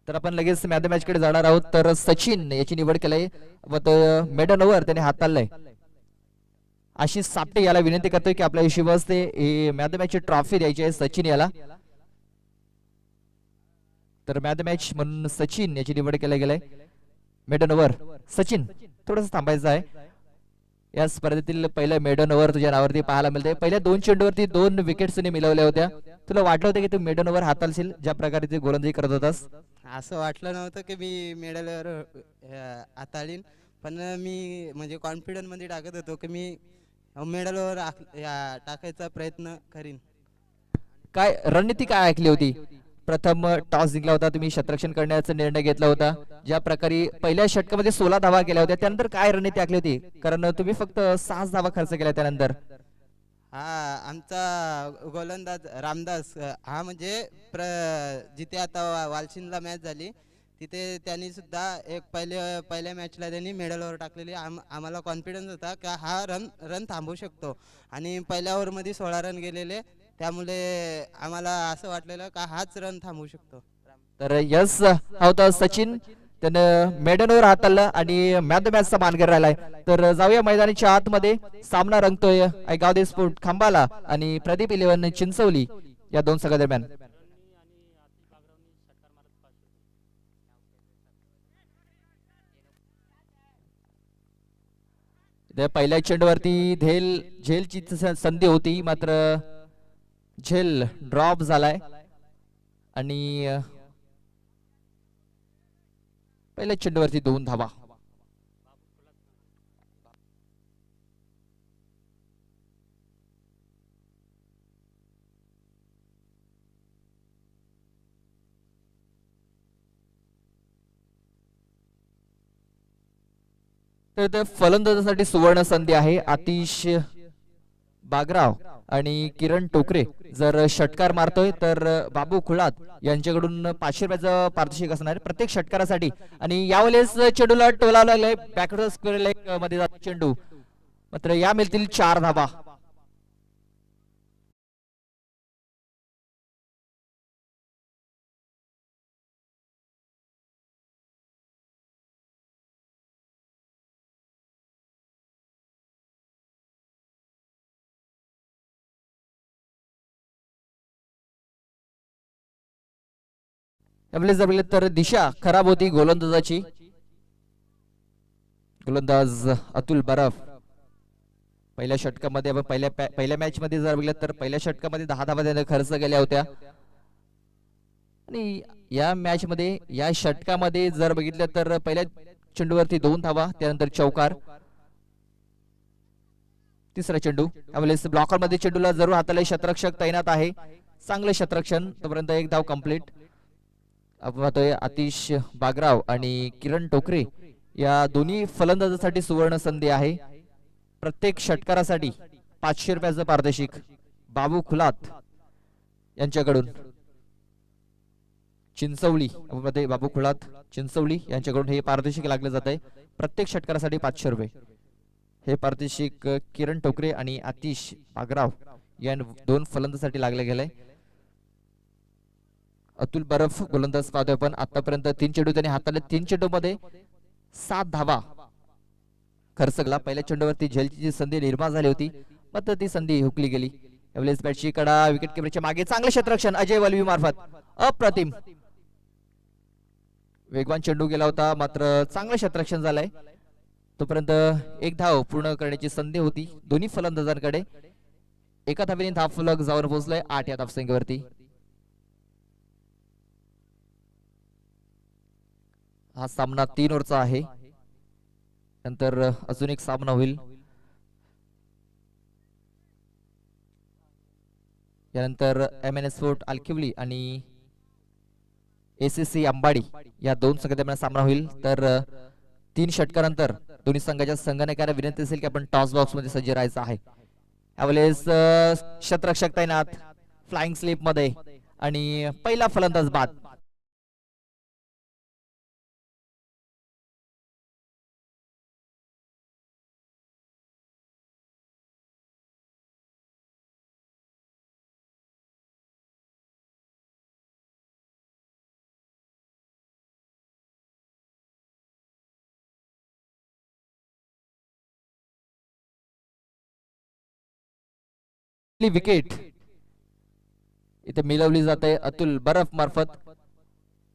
तर आपण लगेच मॅच मॅच कडे जाणार आहोत. तर सचिन याची निवड केली व मेडन ओव्हर त्याने हाताळलंय. आशिष सापटे याला विनंती करतोय की आपल्या हिशोबाने मॅच मॅचची ट्रॉफी द्यायची आहे सचिन याला. तर मॅच म्हणून सचिन याची निवड केली गेलाय. मेडन ओव्हर सचिन थोडंसं थांबायचं आहे. या स्पर्धेतील पहिलं मेडन ओव्हर तुझ्या नावावरती पाहायला मिळते. पहिल्या 2 चेंडूवरती 2 विकेट्स मिळवल्या होत्या. तुला वाटलं होतं की तू मेडन ओव्हर हाताळशील ज्या प्रकारे तू गोलंदाजी करत होतास? असं वाटलं नव्हतं की मी मेडलवर हाताळीन, पण मी म्हणजे कॉन्फिडन्समध्ये टाकत होतो की मी मेडलवर टाकायचा प्रयत्न करीन. काय रणनीती काय ऐकली होती? प्रथम टॉस जिंकला होता, तुम्ही क्षेत्ररक्षण करण्याचा निर्णय घेतला होता. ज्या प्रकारे पहिल्या षटकामध्ये 16 धावा केल्या होत्या, त्यानंतर काय रणनीती आखली होती? कारण तुम्ही फक्त 6 धावा खर्च केल्या त्यानंतर. हा, आमचा गोलंदाज रामदास हा म्हणजे जिथे आता वालशिनला मॅच झाली तिथे त्यांनी सुद्धा एक पहिल्या मॅचला त्यांनी मेडलवर टाकलेली. आम्हाला कॉन्फिडन्स होता का हा रन थांबवू शकतो आणि पहिल्या ओव्हरमध्ये 16 रन गेलेले, त्यामुळे आम्हाला असं वाटलेलं का हाच रन थांबवू शकतो. तर यस हा होता सचिन, त्यानं मेडनवर हाताळला आणि मॅचचा मानकर राहिलाय. तर जाऊया मैदानाच्या आतमध्ये. सामना रंगतोय गावदे स्पोर्ट खांबाला आणि प्रदीप 11 चिंचवली या दोन संघादरम्यान. पहिल्या चेंडूवरती झेलची संधी होती, मात्र झेल ड्रॉप झालाय आणि पहिल्या चेंडूवरती 2 धावा. तर फलंदाजासाठी सुवर्ण संधी आहे. आतिश बागराव आणि किरण टोकरे जर षटकार मारतोय तर बाबू खुळात यांच्याकडून 500 रुपयाचं पारितोषिक असणार प्रत्येक षटकारासाठी. आणि यावेळेस चेंडूला टोला लागलाय, बॅकवर्ड स्क्वेअर लेग मध्ये जातो चेंडू, मात्र या मिळतील 4 धावा. जर तर दिशा खराब होती गोलंदाजाची. गोलंदाज अतुल बरफ पहिल्या षटकामध्ये आपण पहिल्या मॅच मध्ये जर बघितलं तर पहिल्या षटकामध्ये 10 धावा त्याने खर्च केल्या होत्या. आणि या मॅच मध्ये या षटकामध्ये जर बघितलं तर पहिल्या चेंडूवरती 2 धावा, त्यानंतर चौकार. तिसरा चेंडू यावेळेस ब्लॉकर मध्ये चेंडूला जरूर हाताला क्षेत्ररक्षक तैनात आहे. चांगले क्षेत्ररक्षण, तोपर्यंत 1 धाव कंप्लीट. आपण पाहतोय आतिश बागराव आणि किरण टोकरे या दोन्ही फलंदाजासाठी सुवर्ण संधी आहे. प्रत्येक षटकारासाठी 500 रुपयाचं पारितोषिक बाबू खुलात यांच्याकडून. चिंचवली मध्ये बाबू खुलात चिंचवली यांच्याकडून हे पारितोषिक लागले जात आहे. प्रत्येक षटकारासाठी 500 रुपये. हे पारितोषिक किरण टोकरे आणि आतिश बागराव या 2 फलंदाजासाठी लागले गेले. अतुल बरफ गोलंदाज पाहतोय आपण. आतापर्यंत 3 चेंडू त्यांनी हाताळले. 3 चेंडू मध्ये 7 धावा खर्च केला. पहिल्या चेंडूवरती झेलची संधी निर्माण झाली होती, मात्र ती संधी हुकली गेली. यावेळेस बॅटची कडा विकेट किपरच्या मागे चांगले क्षेत्ररक्षण अजय वलवी मार्फत. अप्रतिम वेगवान चेंडू गेला होता, मात्र चांगलं क्षेत्ररक्षण झालंय. तोपर्यंत 1 धाव पूर्ण करण्याची संधी होती दोन्ही फलंदाजांकडे. एका धावेने धाव फलक जाऊन पोहोचलाय 8 या धावसंख्येवरती. हा सामना 3 ओव्हरचा आहे. नंतर अजून एक सामना होईल. यानंतर MN स्पोर्ट आलकिवली आणि ACC अंबाडी या 2 संघादरम्यान सामना होईल. तर 3 षटकानंतर दोन्ही संघाच्या संघनायकांना विनंती असेल की आपण टॉस बॉक्स मध्ये सज्ज राहायचं आहे. यावेळेस क्षेत्ररक्षक तैनात फ्लाइंग स्लिप मध्ये आणि पहिला फलंदाज बाद. विकेट इथे मिळवली जाते अतुल बर्फ मार्फत.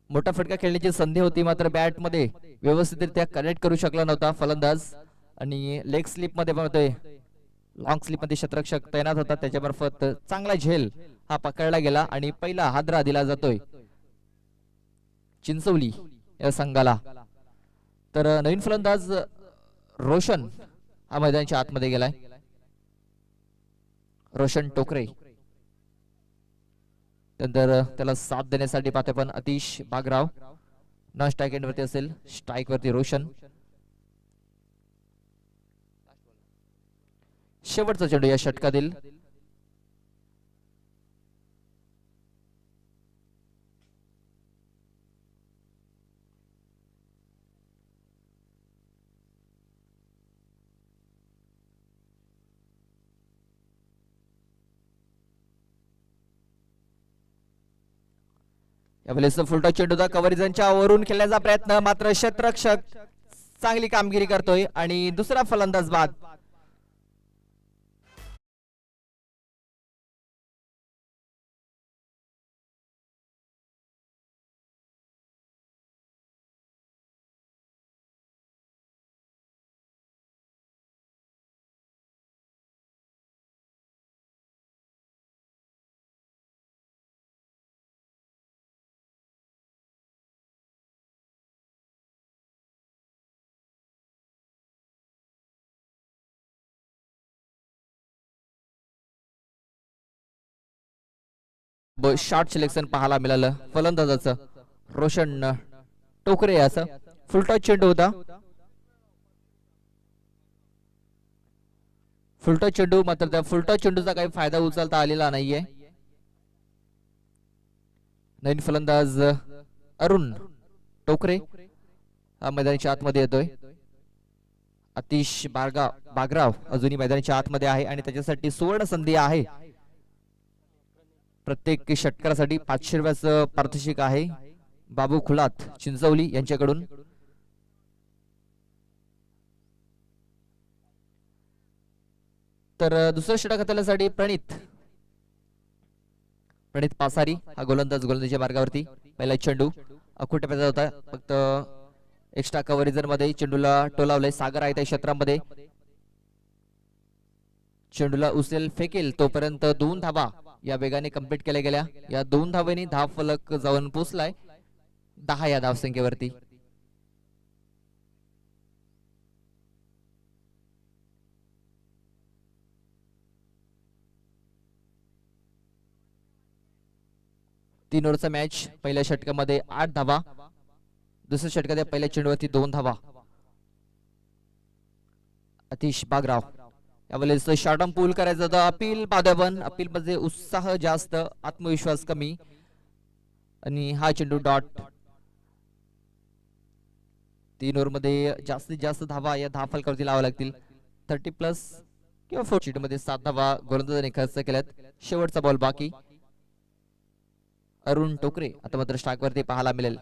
मोठा फटका खेळण्याची संधी होती मात्र बॅट मध्ये व्यवस्थितरित्या कनेक्ट करू शकला नव्हता फलंदाज. आणि लेग स्लिप मध्ये पाहतोय लॉंग स्लिप मध्ये क्षेत्ररक्षक तैनात होता त्याच्या मार्फत चांगला झेल हा पकडला गेला आणि पहिला हादरा दिला जातोय चिंचवली या संघाला. तर नवीन फलंदाज रोशन हा मैदानाच्या आतमध्ये गेलाय. रोशन टोकरे. नंतर त्याला साथ देण्यासाठी पाहतोय पण अतिश बागराव. नॉन स्ट्राईक एंड वरती असेल, स्ट्राईक वरती रोशन. शेवटचा चेंडू या षटकातील. यावेळेस फुलटॉ चेंडू कव्हरेजच्या वरून खेळण्याचा प्रयत्न मात्र क्षेत्ररक्षक चांगली कामगिरी करतोय आणि दुसरा फलंदाज बाद. शॉट सिलेक्शन पाहायला मिळालं फलंदाजाचं रोशन टोकरे असं. फुलटॉस चेंडू होता. फुलटॉस चेंडू मात्र त्या फुलटॉस चेंडूचा काही फायदा उचलता आलेला नाहीये. नवीन फलंदाज अरुण टोकरे हा मैदानाच्या आतमध्ये येतोय. अतिश बागराव अजूनही मैदानाच्या आतमध्ये आहे आणि त्याच्यासाठी सुवर्ण संधी आहे. प्रत्येक षटकारासाठी 500 रुपयाचं पारितोषिक आहे बाबू खुलात चिंचवली यांच्याकडून. तर दुसऱ्या षटकासाठी प्रणित पासारी हा गोलंदाजीच्या मार्गावरती. पहिला चेंडू अखूट टप्प्याचा होता, फक्त एक्स्ट्रा कव्हरेजर मध्ये चेंडूला टोलावलंय. सागर आहे त्या क्षेत्रामध्ये. चेंडूला उचलेल फेकेल तोपर्यंत 2 धावा या वेगाने कंप्लीट केल्या गेल्या. या 2 धावेने धाव फलक जाऊन पोहोचलाय 10 या धावसंख्येवरती. तीन ओव्हरचा मॅच. पहिल्या षटकामध्ये 8 धावा, दुसऱ्या षटकात पहिल्या चेंडूवरती 2 धावा. अतिश बागराव यावेळेस शॉर्ट पूल करायचं होतं. अपील पादावन अपील मध्ये उत्साह जास्त, आत्मविश्वास कमी आणि हा चेंडू डॉट. 3 ओव्हर मध्ये जास्तीत जास्त धावा या धाव फलकावरती लावा लागतील. 30+ किंवा 40 मध्ये 7 धावा गोलंदाजाने खर्च केल्यात. शेवटचा बॉल बाकी. अरुण टोकरे आता मात्र स्ट्राईक वरती पाहायला मिळेल.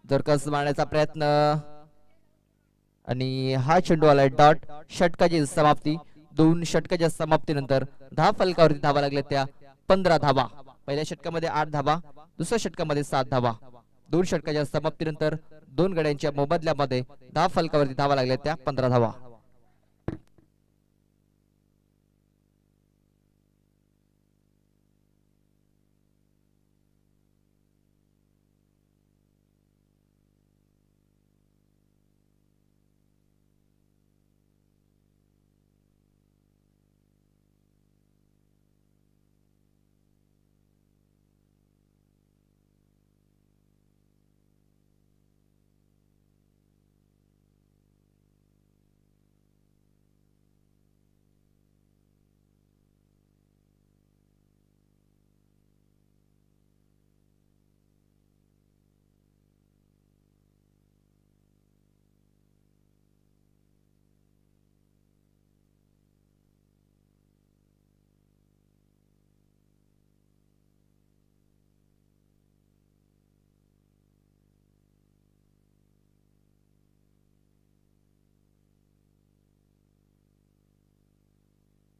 जरकस मारण्याचा प्रयत्न आणि हा चेंडू आलाय डॉट. षटकाची समाप्ती. 2 षटकाच्या समाप्तीनंतर धाव फलकावरती धावा लागल्या त्या 15 धावा. पहिल्या षटकामध्ये 8 धावा, दुसऱ्या षटकामध्ये 7 धावा. 2 षटकाच्या समाप्तीनंतर 2 गड्यांच्या मोबदल्यामध्ये धाव फलकावरती धावा लागल्या त्या 15 धावा.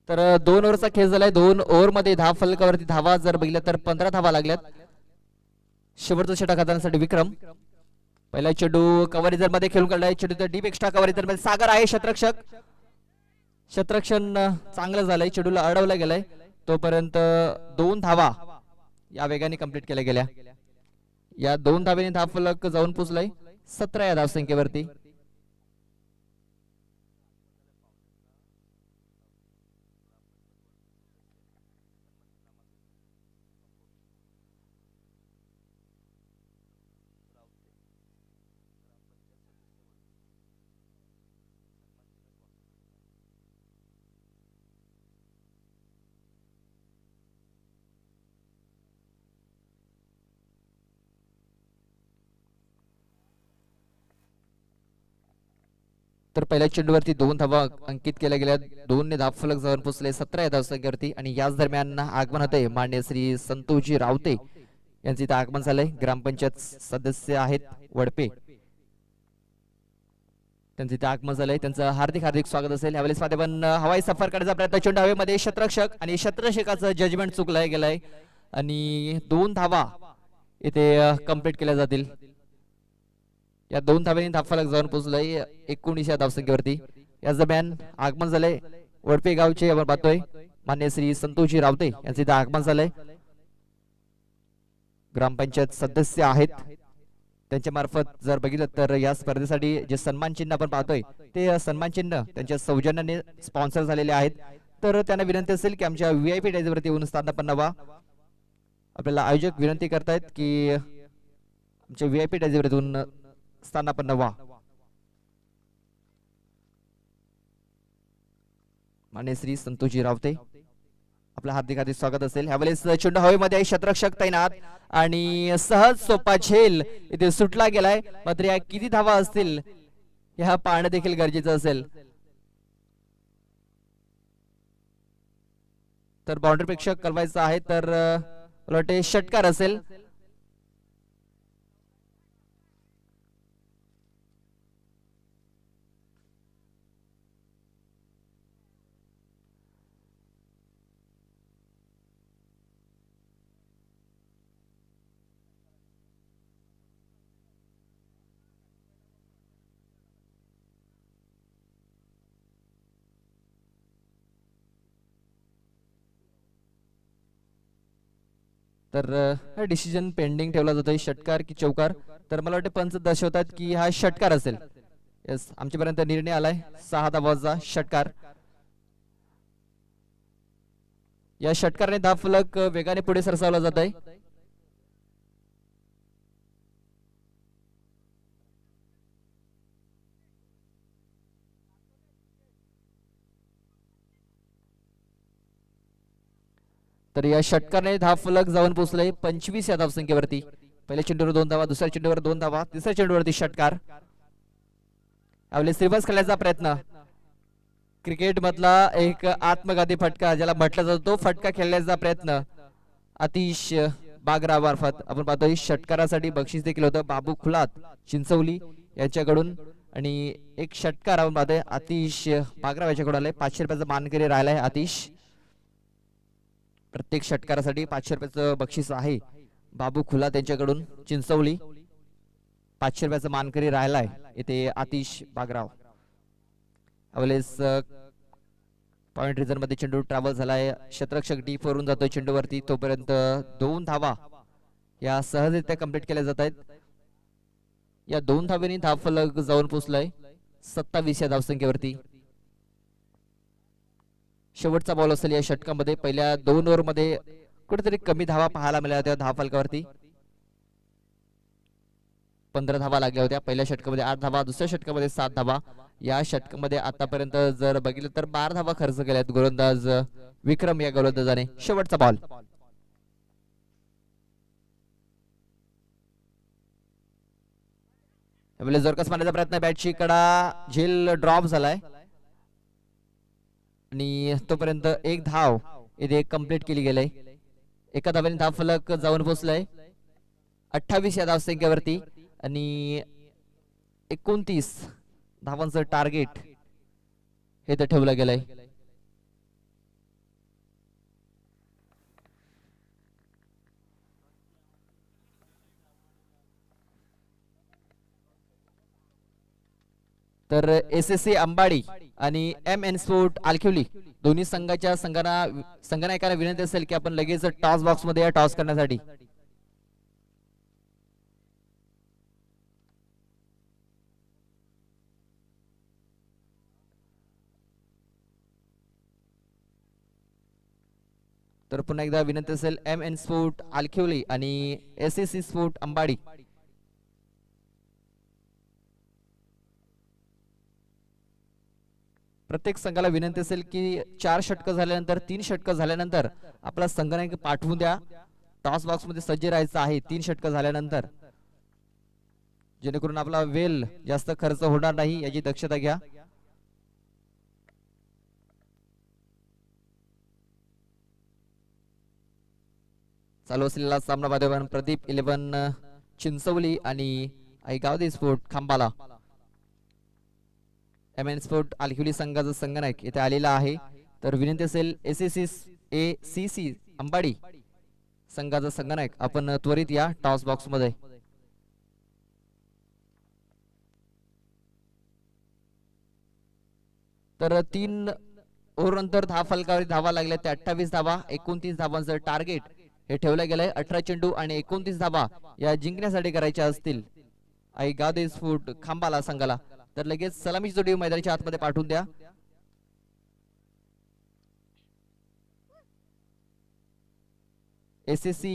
तर 2 ओव्हरचा खेळ झालाय. 2 ओव्हर मध्ये धाव फलकावरती धावा जर बघितल्या तर 15 धावा लागल्यात. शेवटचा षटक हाताळण्यासाठी विक्रम. पहिला चेंडू कव्हर मध्ये खेळून काढलाय. चेंडू डीप एक्स्ट्रा कव्हर मध्ये सागर आहे क्षेत्ररक्षक. क्षेत्ररक्षण चांगलं झालंय. चेंडूला अडवला गेलाय. तोपर्यंत 2 धावा या वेगाने कंप्लीट केल्या गेल्या. या 2 धावेने धाव फलक जाऊन पोहोचलाय 17 या धावसंख्येवरती. तर पहिल्या चेंडूवरती 2 धावा अंकित केल्या गेल्या. 2 ने धाव फलक जाऊन पोहोचले 17 या धावसंख्येवरती. आणि याच दरम्यान आगमन होते मान्य श्री संतोषजी रावते यांचे इथं आगमन झालंय. ग्रामपंचायत सदस्य आहेत वडपे, त्यांचे इथे आगमन झालंय. त्यांचं हार्दिक हार्दिक स्वागत असेल. यावेळेस पण हवाई सफर करण्याचा प्रयत्न. चेंडू हवेमध्ये क्षेत्ररक्षक आणि क्षेत्ररक्षकाचं जजमेंट चुकलं गेलंय आणि 2 धावा इथे कंप्लीट केल्या जातील. या 2 धाव्यांनी धाव फलक जाऊन पोहोचलाय 19 या धावसंख्येवरती. या दरम्यान आगमन झालंय वडपे गावचे आपण पाहतोय मान्य श्री संतोषजी रावते यांचे इथे आगमन झालंय. ग्रामपंचायत सदस्य आहेत, त्यांच्या मार्फत जर बघितलं तर या स्पर्धेसाठी जे सन्मान चिन्ह आपण पाहतोय ते सन्मान चिन्ह त्यांच्या सौजन्याने स्पॉन्सर झालेले आहेत. तर त्यांना विनंती असेल की आमच्या VIP डेजवरती येऊन स्थानापन्न व्हा. आपल्याला आयोजक विनंती करतायत की आमच्या VIP डेजवरती येऊन स्थानापन्न व्हा. मान्य श्री संतोषजी रावते आपलं हार्दिक हार्दिक स्वागत असेल. ह्यावेळेस चेंडू हवेमध्ये आहे. क्षेत्ररक्षक तैनात आणि सहज सोपा झेल इथे सुटला गेलाय. मात्र या किती धावा असतील ह्या पाहणं देखील गरजेचं असेल. तर बाउंड्री पेक्षा कळवायचं आहे तर मला वाटते षटकार असेल. तर डिसिजन पेंडिंग ठेवला जातोय. षटकार की चौकार. तर मला वाटते पंच दर्शवतात की हा षटकार असेल. येस, आमच्यापर्यंत निर्णय आलाय 6 धावांचा षटकार. या षटकाराने धाव फलक वेगाने पुढे सरसावला जात आहे. तर या षटकाराने धाव फलक जाऊन पोहोचले 25 या धावसंख्येवरती. पहिल्या चेंडूवर 2 धावा, दुसऱ्या चेंडूवर 2 धावा, तिसऱ्या चेंडूवरती षटकार. आपले रिव्हर्स खेळण्याचा प्रयत्न. क्रिकेट मधला एक आत्मघाती फटका ज्याला म्हटलं जातो तो फटका खेळण्याचा प्रयत्न आतिश बागराव मार्फत आपण पाहतोय. षटकारासाठी बक्षीस देखील होतं बाबू खुलात चिंचवली यांच्याकडून. आणि एक षटकार आपण पाहतोय आतिश बागराव यांच्याकडून आलाय. 500 रुपयाचा मानकरी राहिलाय आतिश. प्रत्येक षटकारासाठी 500 रुपयाचं बक्षीस आहे. बाबू खुला त्यांच्याकडून चिंचवली 500 रुपयाचा मानकरी राहिलाय इथे आतिश बागराव. अवलेस पॉइंट रिझन मध्ये चेंडू ट्रॅव्हल झालाय. क्षेत्ररक्षक डीप वरून जातोय चेंडूवरती. तोपर्यंत 2 धावा या सहजरित्या कंप्लीट केल्या जात आहेत. या 2 धावेने धाव फलक जाऊन पोहोचलाय 27 या धावसंख्येवरती. शेवटचा बॉल असेल या षटकामध्ये. पहिल्या 2 ओव्हर मध्ये कुठेतरी कमी धावा पाहायला मिळाल्या होत्या धाव फलकावरती. 15 धावा लागल्या होत्या. पहिल्या षटकामध्ये 8 धावा, दुसऱ्या षटकामध्ये 7 धावा. या षटकामध्ये आतापर्यंत जर बघितलं तर 12 धावा खर्च केल्यात गोलंदाज विक्रम या गोलंदाजाने. शेवटचा बॉल. जोरकस मारण्याचा प्रयत्न. बॅटची कडा झेल ड्रॉप झालाय आणि तोपर्यंत एक धाव इथे कंप्लीट केली गेली. एका धावेने धाव फलक जाऊन पोहोचलाय 28 या धावसंख्येवरती आणि 29 धावांचं टार्गेट हे तर ठेवलं गेलंय. तर SSC अंबाडी आणि MN स्पोर्ट आलखिवली दोन्ही संघनायकांना विनंती असेल की आपण लगेच टॉस बॉक्स मध्ये या टॉस करण्यासाठी. तर पुन्हा एकदा विनंती असेल MN स्पोर्ट आलखिवली आणि SSC स्पोर्ट अंबाडी. प्रत्येक संघाला विनंती असेल की 4 षटक झाल्यानंतर 3 षटक झाल्यानंतर आपला संघनायक पाठवून द्या. टॉस बॉक्स मध्ये सज्ज राहायचं आहे 3 षटक झाल्यानंतर, जेणेकरून आपला वेल जास्त खर्च होणार नाही याची दक्षता घ्या. चालू असलेला सामना माध्यमान प्रदीप 11 चिंचवली आणि गावदे स्पोर्ट खांबाला. MN स्पोर्ट आलखिवली संघाचा संघनायक इथे आलेला आहे. तर विनंती असेल SSC अंबाडी संघाचा संघनायक आपण त्वरित या टॉस बॉक्स मध्ये. तर 3 ओव्हर नंतर फलकावरी धावा लागल्या त्या 28 धावा. 29 धावांचं टार्गेट हे ठेवलं गेलंय. 18 चेंडू आणि 29 धावा या जिंकण्यासाठी करायच्या असतील गावदे स्पोर्ट खांबाला संघाला, तर लगेच सलामीची जोडी मैदानाच्या आतमध्ये पाठवून द्या. SSC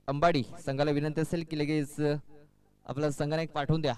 अंबाडी संघाला विनंती असेल की लगेच आपला संघनायक पाठवून द्या.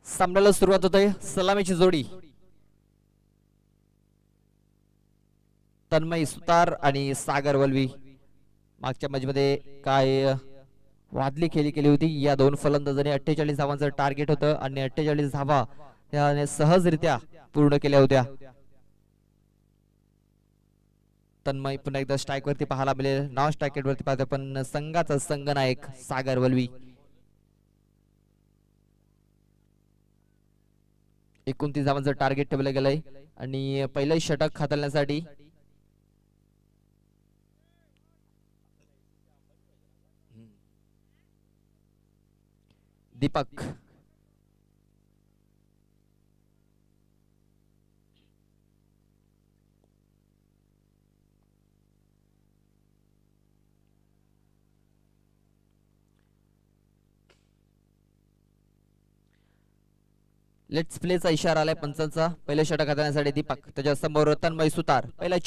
सामन्याला सुरुवात होते. सलामीची जोडी तन्मय सुतार आणि सागर वलवी. मागच्या मॅच मध्ये काय वादली खेळी केली होती. या दोन फलंदाजांनी 48 धावांचं टार्गेट होतं आणि 48 धावा त्याने सहजरित्या पूर्ण केल्या होत्या. तन्मय पुन्हा एकदा स्ट्राईक वरती पाहायला मिळेल. नॉन स्ट्राईक वरती पाहतो पण संघाचा संघनायक सागर वलवी. 29 धावांचं टार्गेट ठेवलं गेलंय आणि पहिलं षटक हाताळण्यासाठी दीपक. लेट्स प्लेचा इशारा आलाय पंचांचा. पहिल्या षटक हाताळण्यासाठी दीपक, त्याच्या समोर तन्मय सुतार. पहिला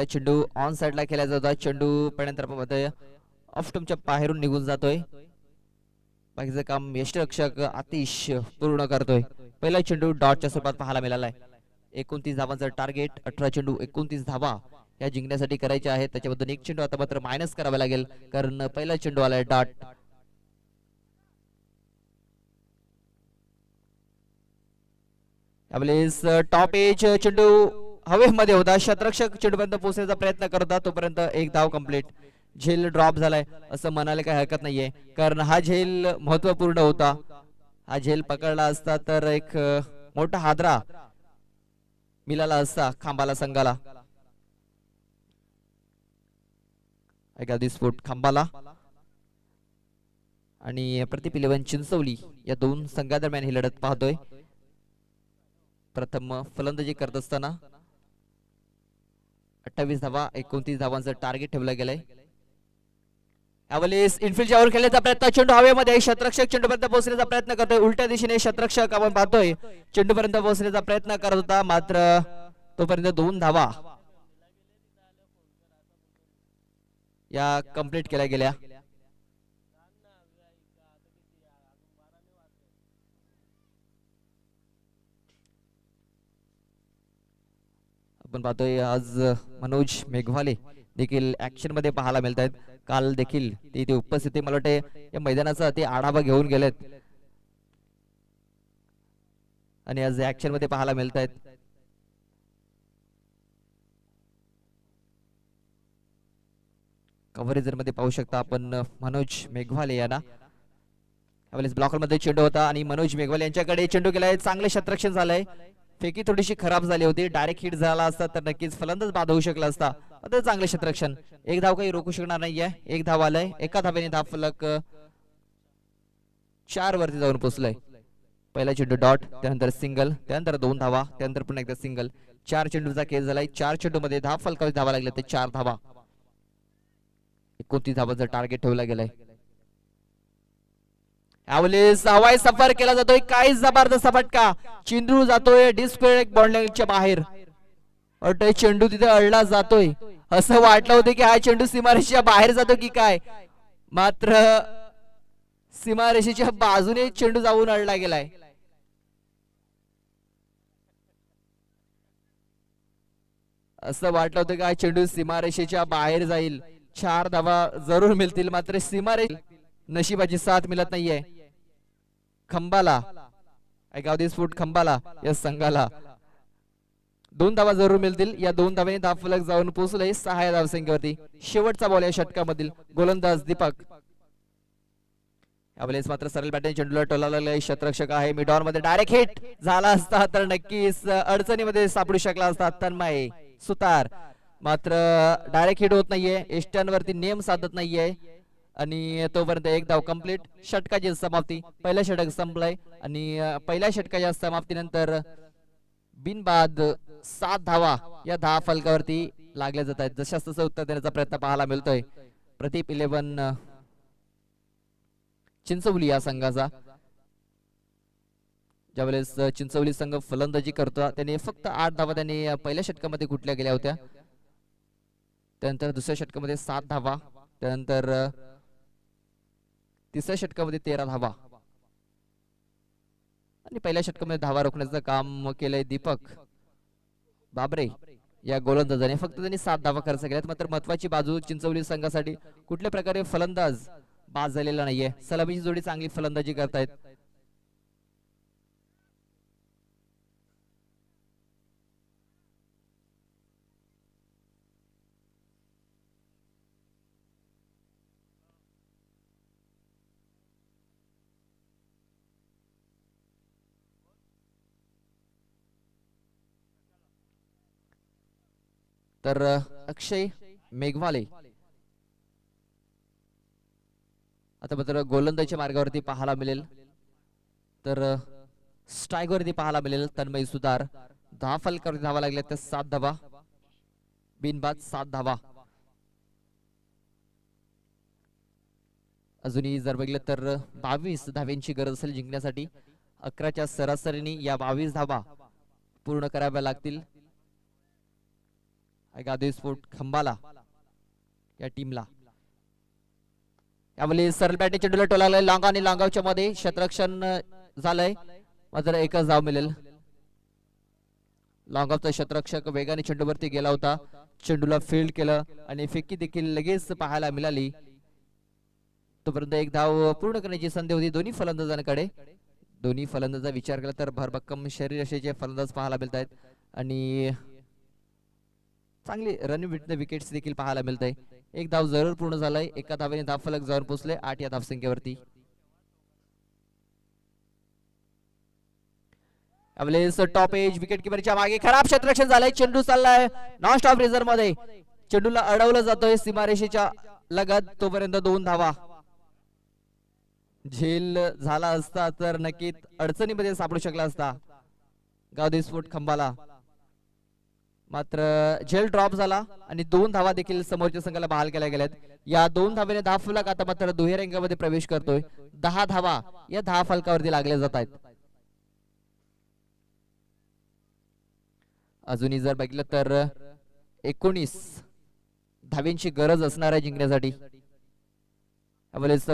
चेंडू ऑन साइडला खेळला जातो. चेंडू पहिल्यांदा ऑफ स्टंपच्या बाहेरून निघून जातोय. बाकीचं काम यष्टिरक्षक आतिश पूर्ण करतोय. पहिला चेंडू डॉटच्या स्वरूपात पाहायला मिळालाय. 29 धावांचं टार्गेट. 18 चेंडू 29 धावा या जिंकण्यासाठी करायचे आहेत. त्याच्याबद्दल एक चेंडू आता मात्र मायनस करावा लागेल कारण पहिला चेंडू आलाय डॉट. टॉप एज चेंडू हवेमध्ये होता. शतरक्षक चेंडूपर्यंत पोहोचण्याचा प्रयत्न करता तोपर्यंत एक धाव कंप्लीट. झेल ड्रॉप झालाय असं म्हणायला काही हरकत नाहीये कारण हा झेल महत्वपूर्ण होता. हा झेल पकडला असता तर एक मोठा हादरा मिळाला असता खांबाला संघाला. गावदे स्पोर्ट खांबाला आणि प्रदीप 11 चिंचवली या दोन संघादरम्यान ही लढत पाहतोय. प्रथम फलंदाजी करत असताना 28 धावा 29 धावांचं टार्गेट ठेवलं गेलंय. यावेळेस इनफिल्डच्या वर खेळण्याचा प्रयत्न, चेंडू हवेमध्ये, शतरक्षक चेंडूपर्यंत पोहोचण्याचा प्रयत्न करतोय, उलट्या दिशेने शतरक्षक आपण पाहतोय चेंडूपर्यंत पोहोचण्याचा प्रयत्न करत होता, मात्र तोपर्यंत 2 धावा या कंप्लीट केल्या गेल्या. आपण पाहतोय आज मनोज मेघवाले देखील ऍक्शन मध्ये पाहायला मिळत आहेत. काल देखील ते इथे उपस्थिती, मला वाटते या मैदानाचा ते आढावा घेऊन गेलेत आणि आज ऍक्शन मध्ये पाहायला मिळत आहेत. कव्हरेज मध्ये पाहू शकता आपण मनोज मेघवाले यांना. यावेळेस ब्लॉकर मध्ये चेंडू होता आणि मनोज मेघवाले यांच्याकडे चेंडू गेलाय, चांगले क्षेत्ररक्षण झालंय, फेकी थोडीशी खराब झाली होती, डायरेक्ट हिट झाला असता तर नक्कीच फलंदाज बाद होऊ शकला असता. आता चांगले क्षेत्ररक्षण, एक धाव काही रोखू शकणार नाहीये, एक धाव आलाय, एका धावेने धाव फलक 4 वरती जाऊन पोहोचलाय. पहिला चेंडू डॉट, त्यानंतर सिंगल, त्यानंतर 2 धावा, त्यानंतर पुन्हा एकदा सिंगल. 4 चेंडूचा खेळ झालाय, 4 चेंडू मध्ये धाव फलकावर धावा लागल्या ते 4 धावा. 29 धावांचं टार्गेट ठेवला गेलाय. यावेळेस हवाई सफर केला जातोय, काय जबरदस्त फटका, चेंडू जातोय डिस्क बॉन्डच्या बाहेर, वाटतोय चेंडू तिथे अडला जातोय, असं वाटलं होतं की हा चेंडू सीमारेषेच्या बाहेर जातो की काय, मात्र सीमारेषेच्या बाजूने चेंडू जाऊन अडला गेलाय. असं वाटलं होतं की हा चेंडू सीमारेषेच्या बाहेर जाईल, 4 धावा जरूर मिळतील, मात्र सीमारेषे नशिबाची साथ मिळत नाहीये. खंबाला, एकावधी फूट खंबाला या संघाला 2 धावा जरूर मिळतील. या 2 धावांनी धाव फलक जाऊन पोहोचले 6 या धावसंख्येवरती. शेवटचा बॉल या षटकामधील गोलंदाज दीपक. यावेळेस मात्र सरळ बॅटिंग चेंडूला टोला लागलाय, क्षेत्ररक्षक आहे मिड ऑन मध्ये, डायरेक्ट हिट झाला असता तर नक्कीच अडचणीमध्ये सापडू शकला असता तन्मय सुतार, मात्र डायरेक्ट हिट होत नाहीये, एस्ट्यांवरती नेम साधत नाहीये आणि तोपर्यंत एक धाव कंप्लीट. षटकाची समाप्ती, पहिला षटक संपलाय आणि पहिल्या षटकाच्या समाप्तीनंतर बिनबाद 7 धावा या धाव फलकावरती लागल्या जात आहेत. जशास तसं उत्तर देण्याचा प्रयत्न पाहायला मिळतोय प्रदीप 11 चिंचवली या संघाचा. ज्यावेळेस चिंचवली संघ फलंदाजी करतो त्याने फक्त 8 धावा त्यांनी पहिल्या षटकामध्ये कुठल्या गेल्या होत्या, त्यानंतर दुसऱ्या षटकामध्ये 7 धावा, त्यानंतर तिसऱ्या षटकामध्ये 13 धावा आणि पहिल्या षटकामध्ये धावा रोखण्याचं काम केलंय दीपक बाबरे या गोलंदाजाने. फक्त त्यांनी 7 धावा खर्च केल्यात, मात्र महत्वाची बाजू चिंचवली संघासाठी कुठल्या प्रकारे फलंदाज बाद झालेला नाहीये, सलामीची जोडी चांगली फलंदाजी करतायत. तर अक्षय मेघवाले आता मात्र गोलंदाजीच्या मार्गावरती पाहायला मिळेल, तर स्ट्राईक वरती पाहायला मिळेल तन्मय सुतार. 10 फलकावरती धावा लागल्या तर 7 धावा, बिनबाद 7 धावा. अजूनही जर बघितलं तर 22 धाव्यांची गरज असेल जिंकण्यासाठी. 11च्या सरासरीने या 22 धावा पूर्ण कराव्या लागतील स्फोट खंबाला या टीमला. यावेळी सरळ बॅटिंग चेंडूला टोला लागलाय, लॉंग आणि लॉंग मध्ये क्षेत्ररक्षण झालंय, मात्र एकच धाव मिळेल. लॉंग ऑफचा क्षेत्ररक्षक वेगाने चेंडूवरती गेला होता, चेंडूला फील्ड केलं आणि फेकी देखील लगेच पाहायला मिळाली. तोपर्यंत एक धाव पूर्ण करण्याची संधी होती दोन्ही फलंदाजांकडे. दोन्ही फलंदाजा विचार केला तर भरभक्कम शरीर असेचे फलंदाज पाहायला मिळत आहेत आणि चांगली रन विकेट्स देखील पाहायला मिळत आहे. एक धाव जरूर पूर्ण झालाय, एका धावेने धाव फलक जाऊन पोहोचले 8 या धावसंख्येवरती. यावेळेस टॉप एज विकेट किपरच्या मागे खराब क्षेत्ररक्षण झालंय, चेंडू चाललाय नॉन स्टॉप रिझर्व मध्ये, चेंडूला अडवलं जातोय सीमारेषेच्या लगत. तोपर्यंत 2 धावा. झेल झाला असता तर नक्कीच अडचणीमध्ये सापडू शकला असता गावदेवी स्फोट खंबाला, मात्र झेल ड्रॉप झाला आणि 2 धावा देखील समोरच्या संघाला बहाल केल्या गेल्यात. या 2 धावेने धाव फलक आता मात्र दुहेरी अंकामध्ये प्रवेश करतोय. 10 धावा या 10 फलकावरती लागल्या जात आहेत. अजूनही जर बघितलं तर 19 धाव्यांची गरज असणार आहे जिंकण्यासाठी.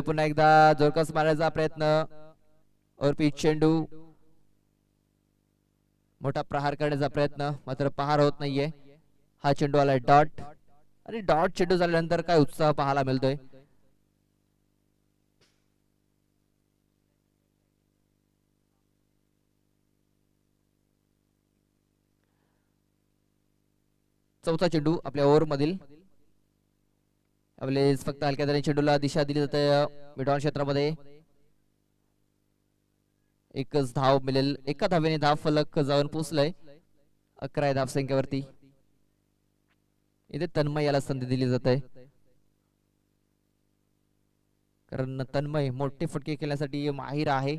पुन्हा एकदा जोरकस मारण्याचा प्रयत्न और पिच चेंडू मोठा प्रहार करण्याचा प्रयत्न मात्र प्रहार होत नाहीये. हा चेंडू आलाय डॉट आणि डॉट चेंडू झाल्यानंतर काय उत्साह पाहायला मिळतोय. चौथा चेंडू आपल्या ओव्हर मधील फक्त हलक्या दराने चेंडूला दिशा दिली जाते मिडऑन क्षेत्रामध्ये. एकच धाव मिळेल. एका धावेने धाव फलक जाऊन पोहोचलाय 11 धाव संख्येवरती. इथे तन्मय याला संधी दिली जाते कारण तन्मय मोठे फटके खेळण्यासाठी माहीर आहे.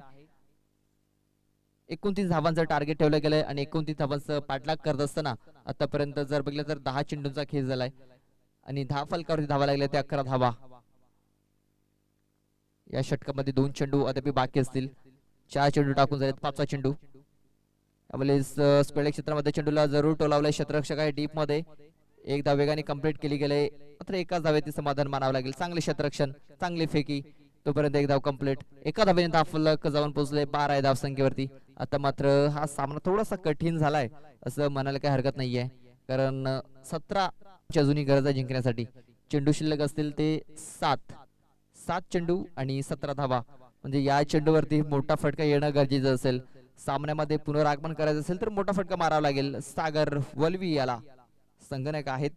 29 धावांचं टार्गेट ठेवलं गेलंय आणि 29 धावांचं पाठलाग करत असताना आतापर्यंत जर बघितलं तर 10 चेंडूंचा खेळ झालाय आणि 10 फलकावरती धावा लागल्या ते 11 धावा. या षटकामध्ये 2 चेंडू अद्याप बाकी असतील. 4 चेंडू टाकून झालेत. 5वा चेंडू स्क्वेअर क्षेत्रामध्ये चेंडूला जरूर टोलावलाय क्षेत्ररक्षक आहे डीप मध्ये. एक धाव वेगाने कंप्लीट केली गेले मात्र एकाच धावेत समाधान मानावं लागेल. चांगले क्षेत्ररक्षण चांगली फेकी तोपर्यंत एक धाव कंप्लीट. एका धावेने धाव फलक जाऊन पोहोचले 12 धाव संख्येवरती. आता मात्र हा सामना थोडासा कठीण झालाय असं म्हणायला काही हरकत नाहीये कारण 17 अजूनही गरज आहे जिंकण्यासाठी. चेंडू शिल्लक असतील ते 7 चेंडू आणि 17 धावा म्हणजे या चेंडूवरती मोठा फटका येणं गरजेचं असेल. सामन्यामध्ये पुनरागमन करायचं असेल तर मोठा फटका मारावा लागेल. सागर वल्वी याला संगनायक आहेत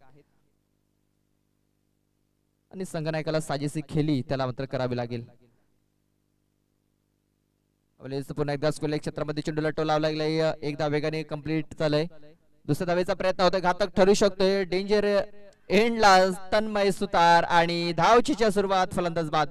आणि संगनायकाला साजेसी खेळी त्याला मात्र करावी लागेल. पुन्हा एकदा स्क्वेअर क्षेत्रामध्ये चेंडूला टोलावं लागलाय. एकदा वेगाने कंप्लीट झालंय. दुसऱ्या धावेचा प्रयत्न होतोय. घातक ठरू शकतोय. डेंजर एंडला तन्मय सुतार आणि धावचीच्या सुरुवात फलंदाज बाद.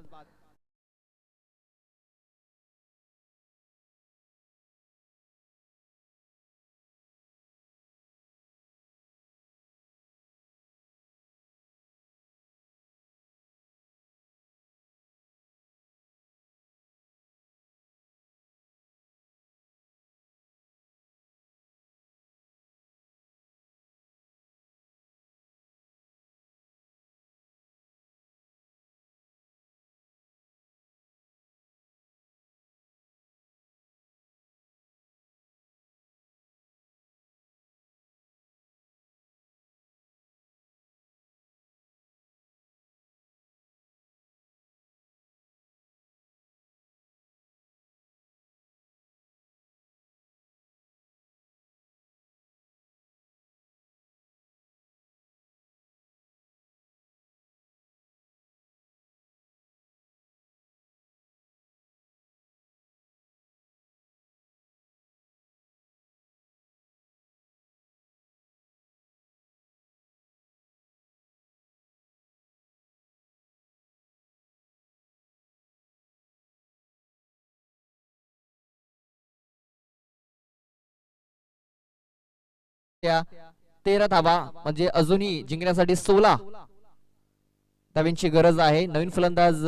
त्या 13 धावा म्हणजे अजूनही जिंकण्यासाठी 16 धावांची गरज आहे. नवीन फलंदाज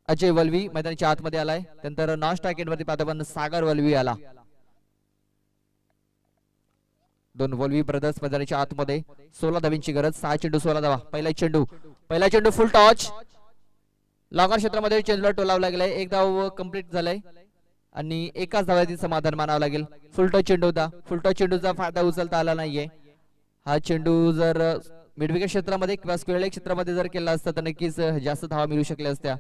अजय वल्वी मैदानाच्या आतमध्ये आलाय. त्यानंतर नॉन स्ट्राइक एंड वरती पाहतो सागर वल्वी आला. दोन वल्वी ब्रदर्स मैदानाच्या आतमध्ये. 16 धावांची गरज. 6 चेंडू 16 धावा. पहिला चेंडू फुल टॉच लॉकर क्षेत्रामध्ये चेंडूला टोलावला गेलाय. एक धाव कंप्लीट झालाय आणि एकाच धावातील समाधान मानावं लागेल. फुलटॉस चेंडूचा फायदा उचलता आला नाहीये. हा चेंडू जर मिडविकेट क्षेत्रामध्ये किंवा स्क्वेअर क्षेत्रामध्ये जर केला असता तर नक्कीच जास्त धावा मिळू शकल्या असत्या.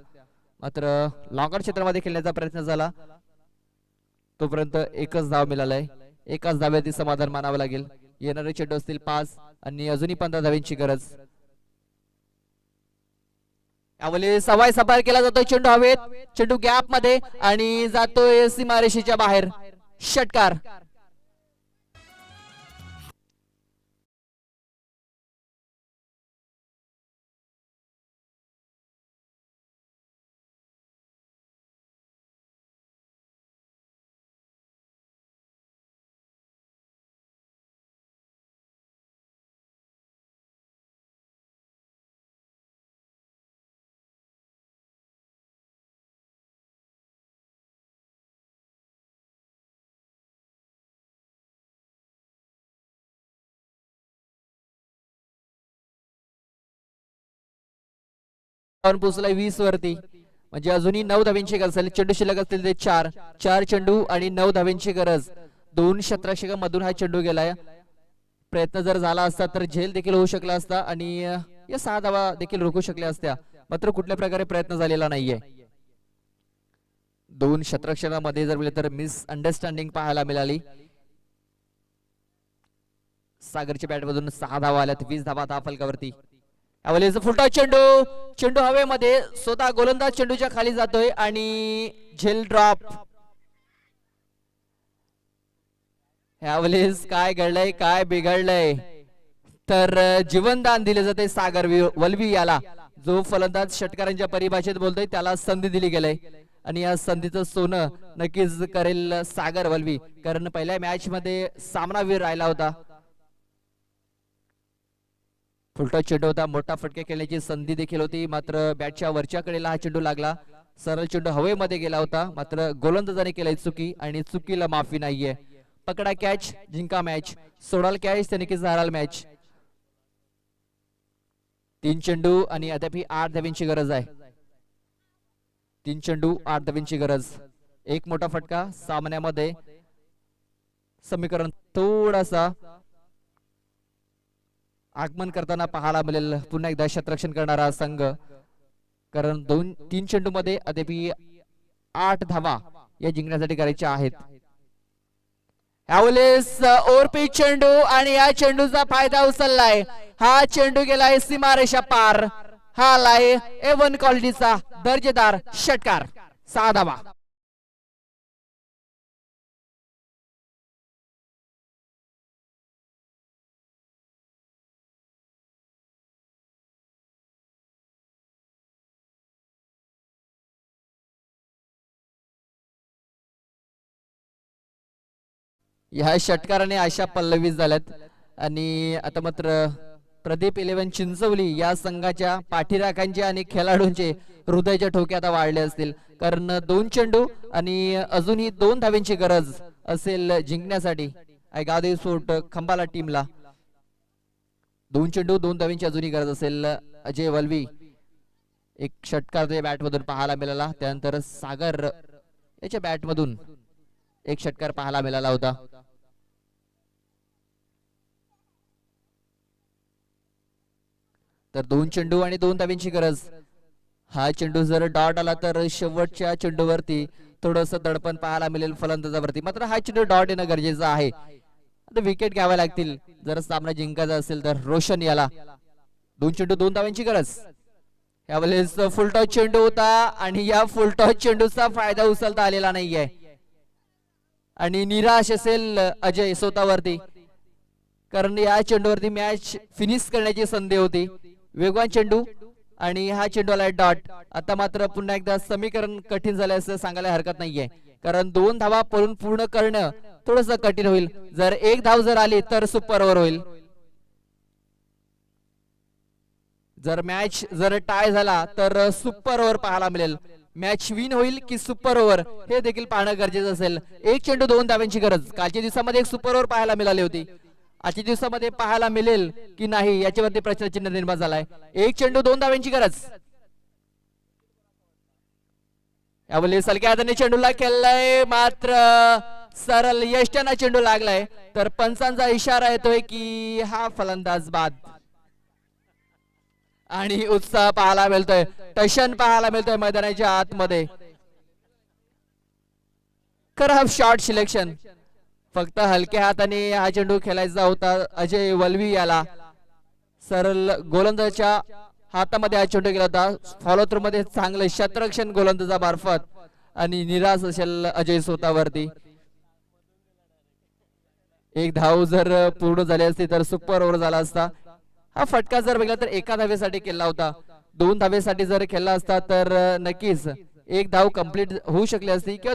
मात्र लॉकर क्षेत्रामध्ये खेळण्याचा प्रयत्न झाला तोपर्यंत एकच धाव मिळालाय. एकाच धाव्यातील समाधान मानावं लागेल. येणारे चेंडू असतील 5 आणि अजूनही 15 धावांची गरज. यावेळी सवाय सपार केला जातोय. चेंडू हवेत. चेंडू गॅप मध्ये आणि जातोय सीमारेषेच्या बाहेर. षटकार. पोहोचलाय 20 वरती, म्हणजे अजूनही 9 धाव्यांची गरज असेल. चेंडू शिल्लक असतील ते 4 चेंडू आणि 9 धाव्यांची गरज. 2 षटरक्षकांमधून हा चेंडू गेलाय. प्रयत्न जर झाला असता तर झेल देखील होऊ शकला असता आणि या 6 धावा देखील रोखू शकल्या असत्या, मात्र कुठल्या प्रकारे प्रयत्न झालेला नाहीये. 2 षटरक्षकांमध्ये जर तर मिस अंडरस्टँडिंग पाहायला मिळाली. सागरच्या बॅट मधून 6 धावा आल्यात. 20 धावा आता फलकावरती. यावेळेस फुलटॉस चेंडू हवेमध्ये, स्वतः गोलंदाज चेंडूच्या खाली जातोय आणि झेल ड्रॉप. यावेळेस काय घडलंय, काय बिघडलंय, तर जीवनदान दिले जाते सागर वल्वी याला. जो फलंदाज षटकारांच्या परिभाषेत बोलतोय त्याला संधी दिली गेलंय आणि या संधीचं सोनं नक्कीच करेल सागर वल्वी, कारण पहिल्या मॅच मध्ये सामनावीर राहिला होता. फुलटॉस चेंडू होता, मोठा फटके खेळण्याची संधी देखील होती, मात्र बॅटच्या वरच्या कडेला हा चेंडू लागला. सरळ चेंडू हवेमध्ये गेला होता, मात्र गोलंदाजाने केलाय चुकी आणि चुकीला माफी नाहीये. पकडा कॅच, जिंका मॅच. सोडाल कॅच तर नक्कीच हराल मॅच. 3 चेंडू आणि अद्याप 8 धाव्यांची गरज आहे. 3 चेंडू 8 धाव्यांची गरज. एक मोठा फटका सामन्यामध्ये. समीकरण थोडासा आगमन करताना पाहायला मिळेल पुन्हा एकदा क्षेत्ररक्षण करणारा संघ, कारण 3 चेंडू मध्ये अद्याप 8 धावा या जिंकण्यासाठी करायच्या आहेत. यावेळेस ओव्हरपिच चेंडू आणि या चेंडूचा फायदा उचललाय. हा चेंडू गेलाय सीमारेषा पार. हा आलाय A1 क्वालिटीचा दर्जेदार षटकार. 6 धावा. ह्या षटकाराने आशा पल्लवी झाल्यात आणि आता मात्र प्रदीप 11 चिंचवली या संघाच्या पाठीराखांचे आणि खेळाडूंचे हृदयाच्या ठोके आता वाढले असतील, कारण 2 चेंडू आणि अजूनही 2 धाव्यांची गरज असेल जिंकण्यासाठी गावदेवी स्पोर्ट खंबाला टीमला. 2 चेंडू 2 धाव्यांची अजूनही गरज असेल. अजय वल्वी एक षटकार बॅट मधून पाहायला मिळाला. त्यानंतर सागर याच्या बॅट मधून एक षटकार पाहायला मिळाला होता. तर 2 चेंडू आणि 2 धाव्यांची गरज. हा चेंडू जर डॉट आला तर शेवटच्या चेंडूवरती थोडस दडपण पाहायला मिळेल फलंदाजावरती, मात्र हा चेंडू डॉट येणं गरजेचं आहे. आता विकेट घ्याव्या लागतील जर सामना जिंकायचा असेल तर. रोशन याला 2 चेंडू 2 धाव्यांची गरज. यावेळेस फुलटॉस चेंडू होता आणि या फुलटॉस चेंडूचा फायदा उचलता आलेला नाहीये आणि निराश असेल अजय स्वतःवरती, कारण या चेंडूवरती मॅच फिनिश करण्याची संधी होती. वेगवान चेंडू आणि हा चेंडू आला डॉट. आता मात्र पुन्हा एकदा समीकरण कठीण झालं असं सांगायला हरकत नाहीये, कारण 2 धावा पळून पूर्ण करणं थोडस कठीण होईल. जर 1 धाव जर आली तर सुपर ओव्हर होईल. जर मॅच जर टाय झाला तर सुपर ओव्हर पाहायला मिळेल. मॅच विन होईल की सुपर ओव्हर हे देखील पाहणं गरजेचं असेल. 1 चेंडू 2 धाव्यांची गरज. कालच्या दिवसामध्ये एक सुपर ओव्हर पाहायला मिळाली होती, आजच्या दिवसामध्ये पाहायला मिळेल की नाही याच्यावरती प्रश्नचिन्ह निर्माण झालाय. 1 चेंडू 2 धाव्यांची गरज. यावेळी सलक्या हाताने चेंडूला खेळलाय, मात्र सरळ यष्ट्याना चेंडू लागलाय, तर पंचांचा इशारा येतोय की हा फलंदाज बाद. आणि उत्साह पाहायला मिळतोय, टशन पाहायला मिळतोय मैदानाच्या आतमध्ये. खराब शॉट सिलेक्शन. फक्त हलक्या हाताने हा चेंडू खेळायचा होता अजय वल्वी याला. सरळ गोलंदाजाच्या हातामध्ये हा चेंडू गेला होता. फॉलो थ्रू मध्ये चांगलं क्षेत्ररक्षण गोलंदाजा मार्फत आणि निराश असेल अजय स्वतःवरती. 1 धाव जर पूर्ण झाली असती तर सुपर ओव्हर झाला असता. हा फटका जर बघितला तर 1 धावेसाठी केला होता. 2 धावेसाठी जर खेळला असता तर नक्कीच 1 धाव कंप्लीट होऊ शकली असती किंवा